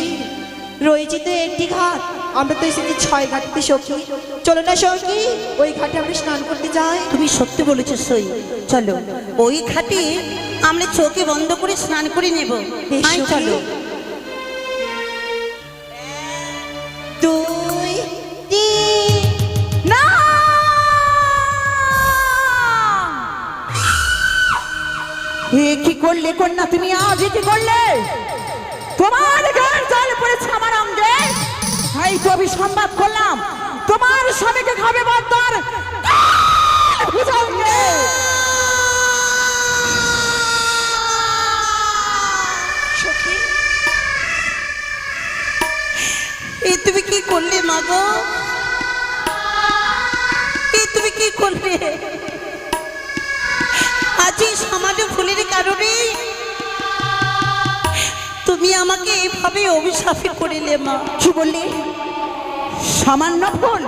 রয়েছে তো একটি ঘাট, আমরা তো এসেছি 6 ঘাটিতে সখী। চলো না সখী, ওই ঘাটে আমরা স্নান করতে যাই। তুমি সত্যি বলেছো সই, চলো ওই ঘাটে আমরা চোখে বন্ধ করে স্নান করে নেব। বেশ, আয় সখী। চলো। 2, 3 না এ কি করলে কন্যা, তুমি আজ কি করলে? তোমার গায়ের জল পড়েছে আমার অঙ্গে, তাই তো আমি সংবাদ করলাম তোমার স্বামীকে খাবে বদ্দার সখী, এ তুমি কি করলে মা গো? এ তুমি কি করলে? আজ এই সামান্য ভুলের কারণে তুমি আমাকে এইভাবে অভিশাপে করিলে মা। কি বললি? সামান্য ভুল?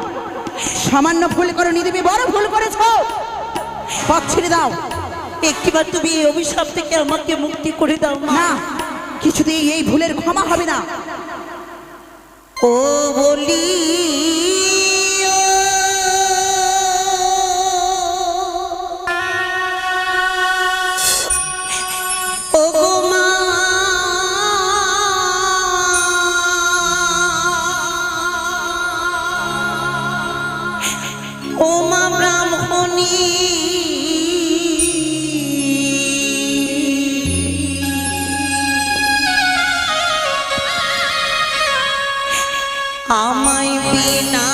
সামান্য ভুল করনি, তুমি বড় ভুল করেছ। পথ ছেড়ে দাও। একটিবার তুমি এই অভিশাপ থেকে আমাকে মুক্তি করে দাও মা। না, কিছুতেই এই ভুলের ক্ষমা হবে না। ও বলি ও গো মা, ও মা ব্রাহ্মণী, আমায় বিনা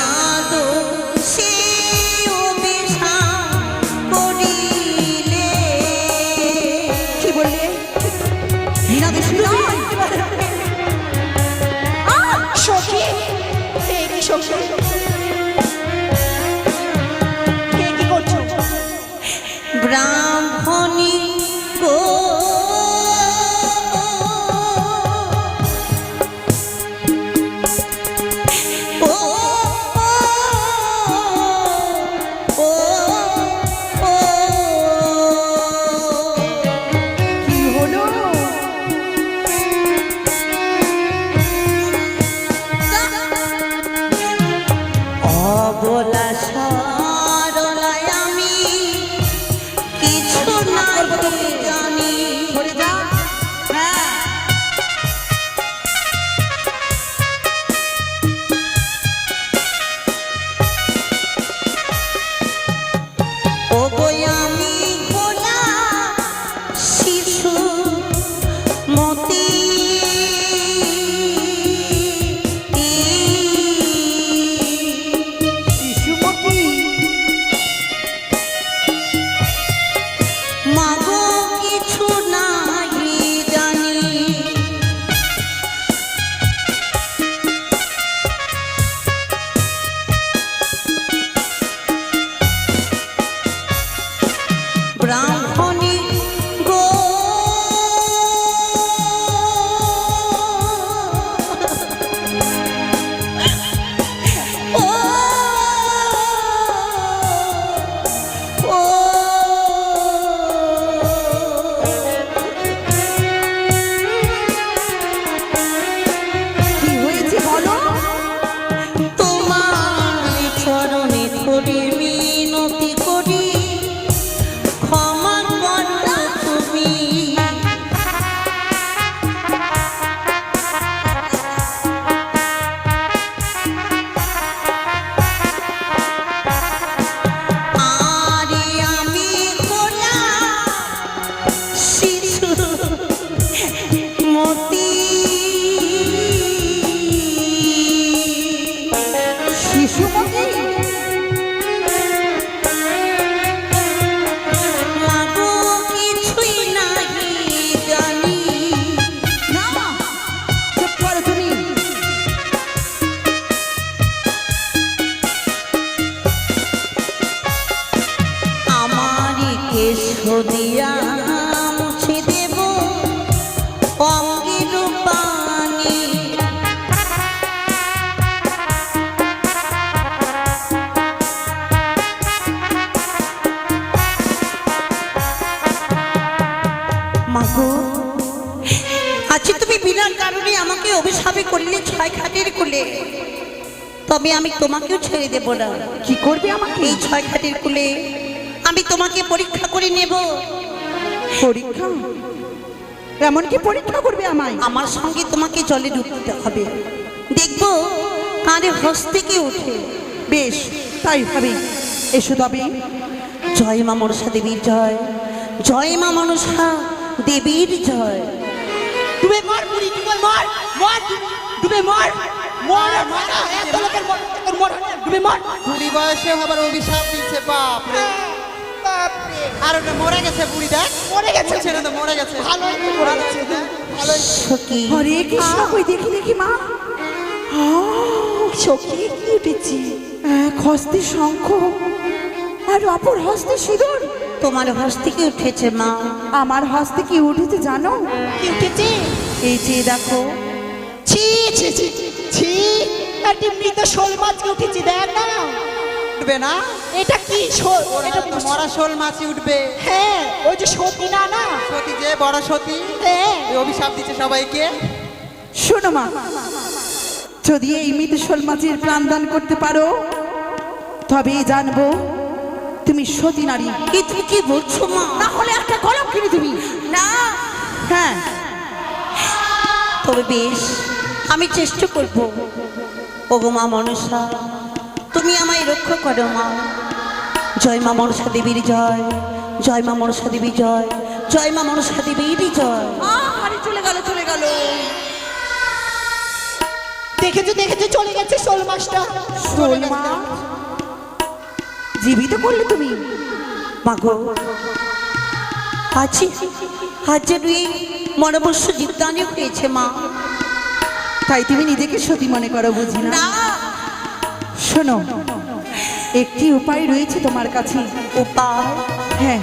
মাগো, আজকে তুমি বিনা কারণে আমাকে অভিশাপে করিলে ছয় খাটের কুলে, তবে আমি তোমাকেও ছেড়ে দেব না। কি করবে আমাকে? এই ছয় খাটের কুলে আমি তোমাকে পরীক্ষা করে নেব। পরীক্ষা? এমন কি পরীক্ষা করবে আমায়? আমার সঙ্গে তোমাকে জলে ডুবতে হবে, দেখবো কারে হস্তে কি উঠে। বেশ, তাই হবে। এসো তবে। জয় মা মনসা দেবীর জয়, জয় মা মনসা দেবীর জয়। ডুবে মর বুড়ি, ডুবে মর, মর ডুবে মর, মর মর, এত লোকের মর, তোর মর, ডুবে মর। বুড়ি বয়সে আবার অভিশাপ দিচ্ছে, বাপ রে। বাপরে, আর ওটা মরে গেছে বুড়ি, দেখ মরে গেছে। বলছে না তো মরে গেছে। ভালোই তো মরে গেছে। ভালোই। সখী, হরে কৃষ্ণ, কই দেখি দেখি মা। সখী কি উঠেছি? এক হস্তে শঙ্খ আর অপর হস্তে সিঁদুর। তোমার হস্তে কি উঠেছে মা? আমার হস্তে কি উঠেছে জানো? কি উঠেছে? এই যে দেখো। ছি ছি ছি ছি, একটি মৃত শোল মাছকে উঠেছে, দেখ না। উঠবে না? এটা কি শোল? এটা তো মরা শোল মাছি উঠবে। হ্যাঁ, ওই যে সতী না না। সতী, যে বড় সতী, হ্যাঁ, এই অভিশাপ দিচ্ছে সবাইকে। শোনো মা, যদি এই মৃত শোল মাছের প্রাণদান করতে পারো তবে জানবো তুমি সতী নারী। কি তুমি কি বলছো মা? না হলে একটা কলম কিনে তুমি। না, হ্যাঁ, তবে বেশ, আমি চেষ্টা করব। ওগো মা মনসা, তুমি আমায় রক্ষা করো মা। জয় মা মনসা দেবীর জয়, জয় মা মনসা দেবী জয়, জয় মা মনসা দেবীর জয়। আরে চলে গেল, চলে গেল। দেখেছো দেখেছো, চলে গেছে শোল মাছটা। শোল মাছ জীবিত করলে তুমি? মাগো, আজ যেন এই মনবস্য জীবদানে হয়েছে মা। তাই তুমি নিজেকে সতী মনে করো বুঝি না? না, শোনো, একটি উপায় রয়েছে তোমার কাছে। উপায়? হ্যাঁ,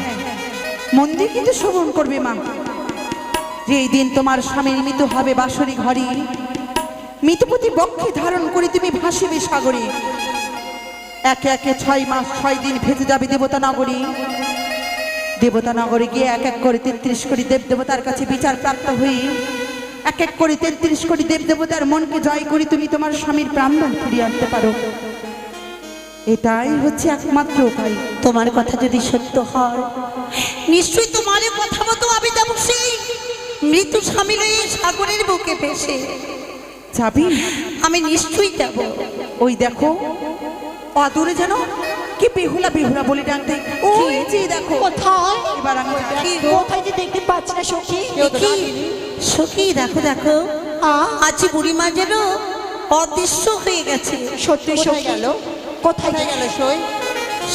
মন্দির কিন্তু শ্রবণ করবে মা। যে এই দিন তোমার স্বামীর মৃত হবে বাসরি ঘরে, মৃতপতি বক্ষে ধারণ করে তুমি ভাসিবে সাগরে। একে একে 6 মাস 6 দিন ভেসে যাবে দেবতা নগরী। দেবতা নগরে গিয়ে এক এক করে 33 কোটি দেব দেবতার কাছে বিচার প্রাপ্ত হয়ে এক এক করে 33 কোটি দেব দেবতার মনকে জয় করে তুমি তোমার স্বামীর প্রাণদান ফিরিয়ে আনতে পারো। এটাই হচ্ছে একমাত্র উপায়। তোমার কথা যদি সত্য হয়, নিশ্চয়ই তোমার কথা মতো আমি যাব সেই মৃত্যু স্বামী লয়ে সাগরের বুকে ভেসে। যাবি? আমি নিশ্চয়ই যাব। ওই দেখো, অদূরে যেন কি বেহুলা বেহুলা বলে ডাকতে। ওই যে দেখো। কোথায়? এবার আমি যাচ্ছি। কোথায় যে দেখতে পাচ্ছি না সখী। দেখি সখী, দেখো দেখো, আজ বুড়িমা যেন অদৃশ্য হয়ে গেছে। সত্যি কোথায় সখী গেল? কোথায় কোথায় গেল? গেল সই?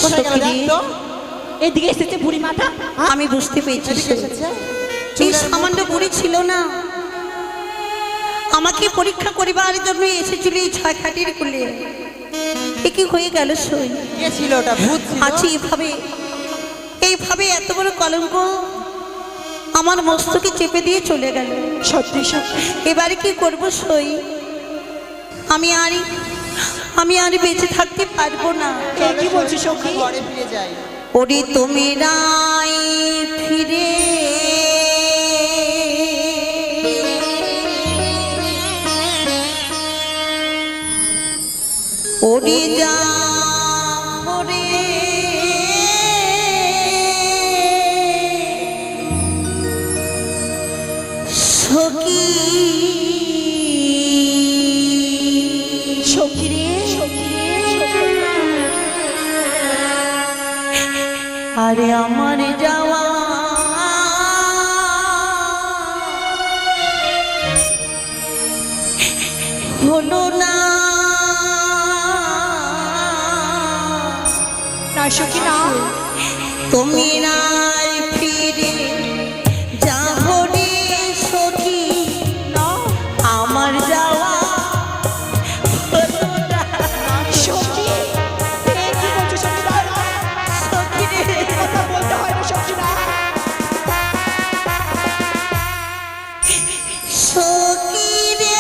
কোথায় গেল সখী, দেখ তো? এদিকে এসেছে বুড়ি মাটা। আমি বুঝতে পেরেছি এদিকে সই। এসেছে? এই সামান্য বুড়ি ছিল না, আমাকে পরীক্ষা করিবার জন্য এসেছিল এই 6 খাটির কুলে। এ কি হয়ে গেল সই? কে ছিল ওটা? ভূত ছিল? আচ্ছা, এইভাবে এত বড় কলঙ্ক আমার মস্তকে চেপে দিয়ে চলে গেল। সত্যি সখী, এবারে কি করব সই? আমি আর বেঁচে থাকতে পারবো না। কে কি বলছি সখী? ঘরে ফিরে যাই। ওরে তুমি নাই ফিরে ওরে যা ওরে সখী, সখী রে, সখী রে, আরে আমার যাওয়া হলো না। না সখী না। তুমি নাই ফিরে যাও রে সখী, আমার যাওয়া হলো না। সখী, কে কি বলছো সখী না? সখী রে, কথা বলতে হয় না সখী না। সখী রে,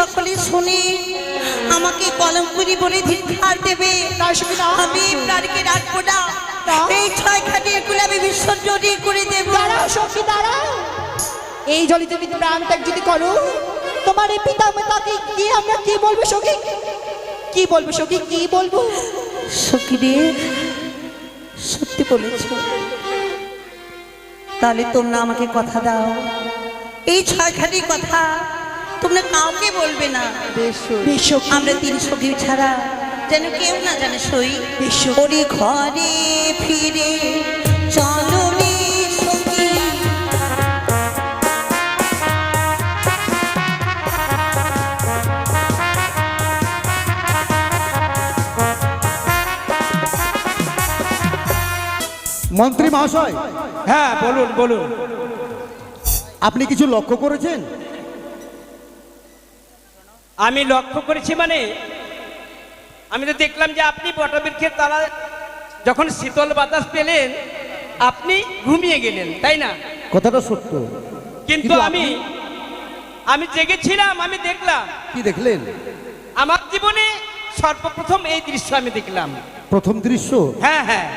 সকলে শুনে আমাকে কলঙ্করি বলে ধিক্কার দেবে। না সখী না। আমি প্রাণকে রাখবো না। না। এই ছয় খাটির কুলে আমি বিসর্জনই করে দেবো। দাঁড়াও সখী দাঁড়াও, এই জলে তুমি প্রাণ ত্যাগ যদি করো, তোমার এই পিতা মাতাকে গিয়ে আমরা কি বলবো সখী? কি বলবো সখী, কি বলবো? সখী রে, সত্যি বলেছ। তাহলে তোমরা আমাকে কথা দাও, এই ছয় খাটির কথা তোমরা কাউকে বলবে না। বেশ সখী। আমরা তিন সখী ছাড়া যেন কেউ না জানে সই। বেশ। ওরে ঘরে ফিরে চলো রে সখী। মন্ত্রী মহাশয়, হ্যাঁ বলুন বলুন। আপনি কিছু লক্ষ্য করেছেন? আমি লক্ষ্য করেছি মানে আমি তো দেখলাম যে আপনি বটবৃক্ষের তলা যখন শীতল বাতাস পেলেন আপনি ঘুমিয়ে গেলেন, তাই না? কথাটা সত্য। কিন্তু কিন্তু আমি জেগেছিলাম, আমি দেখলাম। কি দেখলেন? আমার জীবনে সর্বপ্রথম এই দৃশ্য আমি দেখলাম। প্রথম দৃশ্য? হ্যাঁ হ্যাঁ,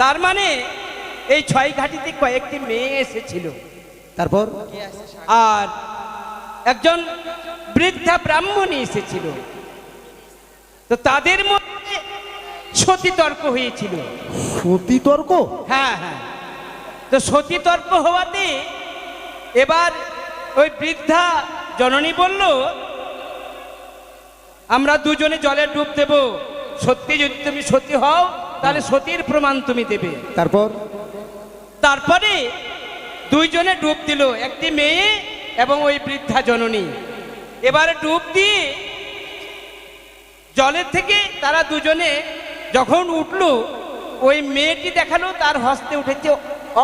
তার মানে এই ছয় ঘাটিতে কয়েকটি মেয়ে এসেছিল, তারপর? আর একজন বৃদ্ধা ব্রাহ্মণী এসেছিল। তো তাদের মধ্যে সতী তর্ক হয়েছিল। সতী তর্ক? হ্যাঁ হ্যাঁ, তো সতী তর্ক হওয়াতে এবার ওই বৃদ্ধা জননী বলল, আমরা দুজনে জলে ডুব দেব, সত্যি যদি তুমি সতী হও তাহলে সতীর প্রমাণ তুমি দেবে। তারপর? তারপরে দুইজনে ডুব দিল, একটি মেয়ে এবং ওই বৃদ্ধা জননী। এবারে ডুব দিয়ে জলের থেকে তারা দুজনে যখন উঠলো, ওই মেয়েটি দেখালো তার হস্তে উঠেছে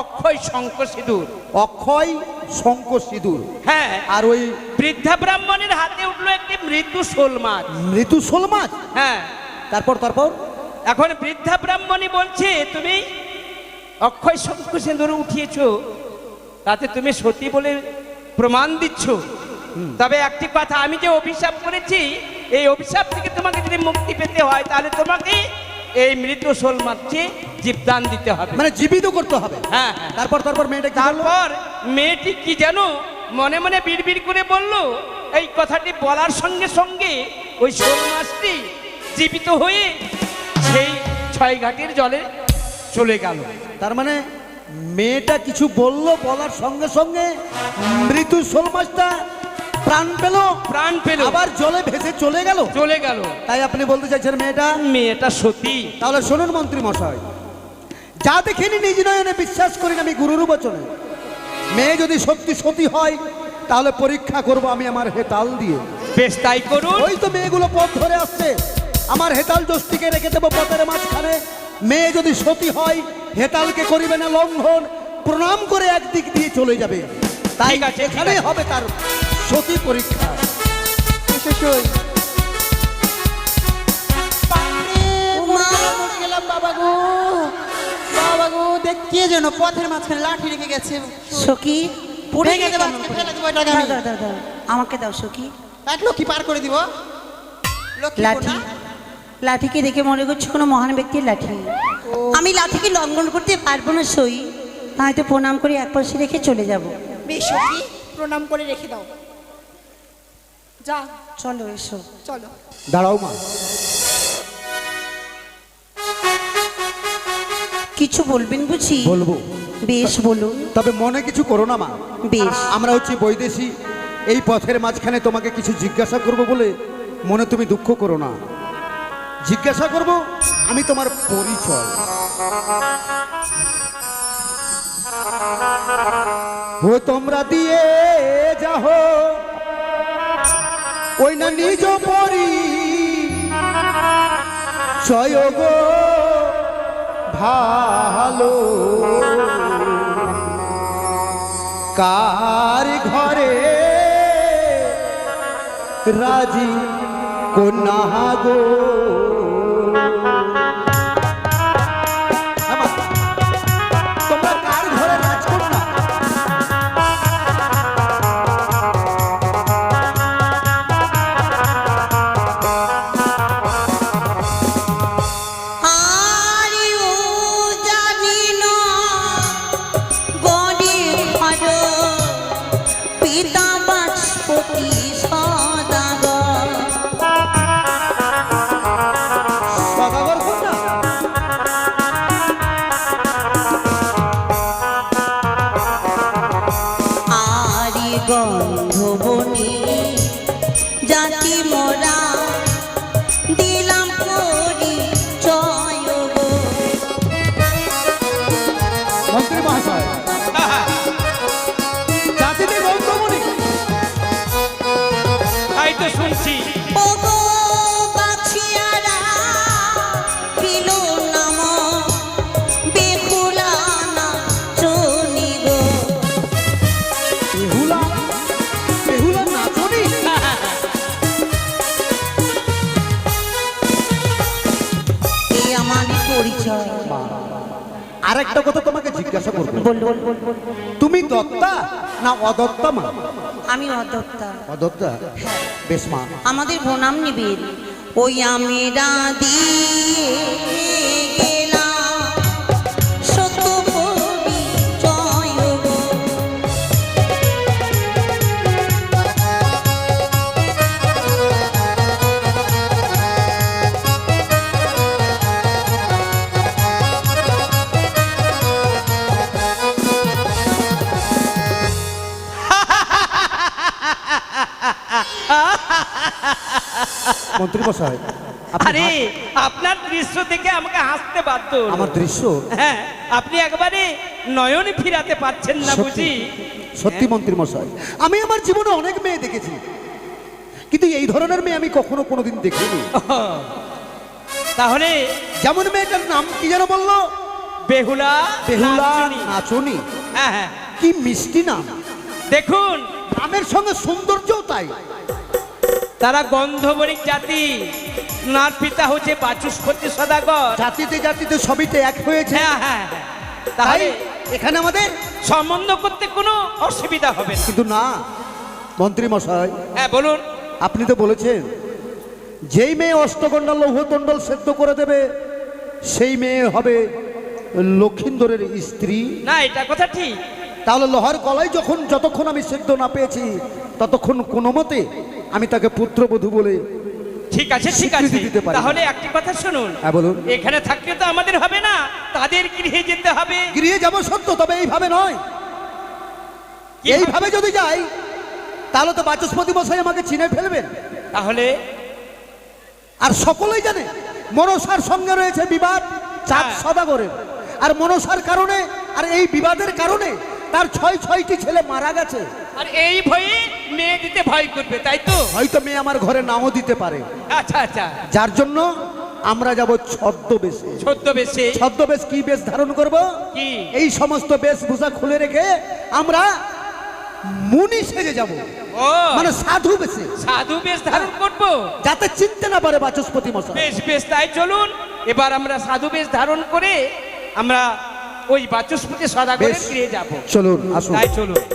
অক্ষয় শঙ্খ সিঁদুর। অক্ষয় শঙ্খ সিঁদুর? হ্যাঁ। আর ওই বৃদ্ধা ব্রাহ্মণের হাতে উঠলো একটি মৃত্যু শোল মাছ। মৃত্যু শোল মাছ? হ্যাঁ। তারপর? তারপর এখন বৃদ্ধা ব্রাহ্মণী বলছে, তুমি অক্ষয় শঙ্খ সিঁদুর উঠিয়েছো, তাতে তুমি সতী বলে প্রমাণ দিচ্ছ। তবে একটি কথা, আমি যে অভিশাপ করেছি এই অভিশাপ থেকে তোমাকে যদি মুক্তি পেতে হয় তাহলে তোমাকে এই মৃত শোল মাছে জীবদান দিতে হবে, মানে জীবিত করতে হবে। হ্যাঁ। তারপর? তারপর মেয়েটা কি বললো? তারপর মেয়েটি কি যেন মনে মনে বিড়বিড় করে বলল। এই কথাটি বলার সঙ্গে সঙ্গে ওই শোল মাছটি জীবিত হয়ে সেই ছয় ঘাটির জলে চলে গেল। তার মানে মেয়েটা কিছু বললো, বলার সঙ্গে সঙ্গে মৃত্যু শোল মাছটা প্রাণ পেল, প্রাণ পেল, আবার জলে ভেসে চলে গেল। চলে গেল। তাই আপনি বলতে চাইছেন মেয়েটা সতী? তাহলে শুনুন মন্ত্রী মশাই, যা দেখিনি নিজ নয়নে বিশ্বাস করি না আমি গুরুর বচনে। মেয়ে যদি সত্যি সতী হয় তাহলে পরীক্ষা করব আমি আমার হেতাল দিয়ে। বেশ তাই করুন। ওই তো মেয়েগুলো পথ ধরে আসছে, আমার হেতাল জষ্টিকে রেখে দেবো পথের মাঝখানে। মেয়ে যদি সতী হয় হেতালকে করিবে না লঙ্ঘন, প্রণাম করে একদিক দিয়ে চলে যাবে। তাই ঠিক আছে, ঠিক এখানেই আছে। হবে তার সতী পরীক্ষা। গেলাম বাবা গো, বাবা গো, দেখ কে যেন পথের মাঝখানে লাঠি রেখে গেছে। সখী পড়ে ভেঙে গেছে। দেবো, আজকে ফেলে দেবো এটাকে আমি। দাও, দাও, দাও, আমাকে দাও সখী। এক লক্ষ্মী পার করে দিব। লক্ষ্মী লাঠি? বোনা। লাঠিকে দেখে মনে করছি কোনো মহান ব্যক্তির লাঠি। আমি লাঠিকে লঙ্ঘন করতে পারবো না সই, হয়তো প্রণাম করে এক পাশে রেখে চলে যাব। বেশ সখী, প্রণাম করে রেখে দাও। যা, চলো এসো। চলো। দাঁড়াও মা। কিছু বলবেন বুঝি? বলবো। বেশ বলুন। তবে মনে কিছু করো না মা। বেশ। আমরা হচ্ছি বৈদেশী, এই পথের মাঝখানে তোমাকে কিছু জিজ্ঞাসা করব বলে মনে তুমি দুঃখ করো না। জিজ্ঞাসা করব আমি তোমার পরিচয়। ও তোমরা দিয়ে যাহ ওই না নিজ পরি জয় গো ভালো, কার ঘরে রাজি কন্যা গো। তোমরা কার ঘরে রাজকন্যা? মা, আর একটা কথা তোমাকে জিজ্ঞাসা করবো, বলুন। তুমি দত্তা না অদত্তা মা? আমি অদত্তা। অদত্তা, বেশ মা। আমাদের প্রণাম নিবেন। ওই আমি দিয়ে গেলাম সত্য পরিচয় গো। মন্ত্রী মশাই, আরে আপনার দৃশ্য থেকে আমাকে হাসতে বাধ্য হলো। আমার দৃশ্য হ্যাঁ, আপনি একবারে নয়ন ফিরাতে পারছেন না সত্যি, বুঝি? সত্যি মন্ত্রী মশাই, আমি আমার জীবনে অনেক মেয়ে দেখেছি, কিন্তু এই ধরনের মেয়ে আমি কখনো কোনোদিন দেখিনি। তাহলে যেমন মেয়েটার নাম কি যেন বললো? বেহুলা বেহুলা নাচনি। নাচনি। হ্যাঁ হ্যাঁ, কি মিষ্টি নাম, দেখুন নামের সঙ্গে সৌন্দর্যও তাই। তারা গন্ধবরিক জাতি, নার পিতা হচ্ছে বাচস্পতি সদাগর। জাতিতে জাতিতে সবিতে এক হয়েছে, হ্যাঁ হ্যাঁ হ্যাঁ। তাই তাহলে এখানে আমাদের সম্বন্ধ করতে কোনো অসুবিধা হবে না। কিন্তু না মন্ত্রী মশাই, হ্যাঁ বলুন। আপনি তো বলেছেন যেই মেয়ে অষ্টগণ্ডা লৌহতণ্ডল সেদ্ধ করে দেবে সেই মেয়ে হবে লক্ষিন্দরের স্ত্রী। না, এটা কথা ঠিক। তাহলে লোহার গলায় যতক্ষণ আমি সেদ্ধ না পেয়েছি ততক্ষণ কোনো মতে আমি তাকে পুত্রবধূ বলে। ঠিক আছে ঠিক স্বীকৃতি আছে, দিতে পারি। তাহলে একটি কথা শুনুন। হ্যাঁ বলুন। এখানে থাকলে তো আমাদের হবে না, তাদের গৃহে যেতে হবে। গৃহে যাব সত্য, তবে এইভাবে নয়। কিভাবে? এইভাবে যদি যাই তাহলে তো বাচস্পতি মশাই আমাকে চিনে ফেলবেন। তাহলে আর সকলেই জানে মনসার সঙ্গে রয়েছে বিবাদ চাঁদ হ্যাঁ। সদাগরের, আর মনসার কারণে আর এই বিবাদের কারণে তার 6টি ছেলে মারা গেছে। আর এই ভয়ে মেয়ে দিতে ভয় করবে, তাই তো? হয়তো মেয়ে আমার ঘরে নাও দিতে পারে, আচ্ছা আচ্ছা, যার জন্য আমরা যাব ছদ্মবেশে। ছদ্মবেশে। ছদ্মবেশ কি বেশ ধারণ করব? কি? এই সমস্ত বেশভূষা খুলে রেখে আমরা মুনি সেজে যাব, ও মানে সাধু বেশে, সাধু বেশ ধারণ করবো। যাতে চিনতে না পারে বাচস্পতি মশাই। বেশ বেশ, তাই চলুন এবার আমরা সাধু বেশ ধারণ করে আমরা ওই বাচস্পতি সদাগরের বেশ। গৃহে যাব। চলুন আসুন। তাই চলুন।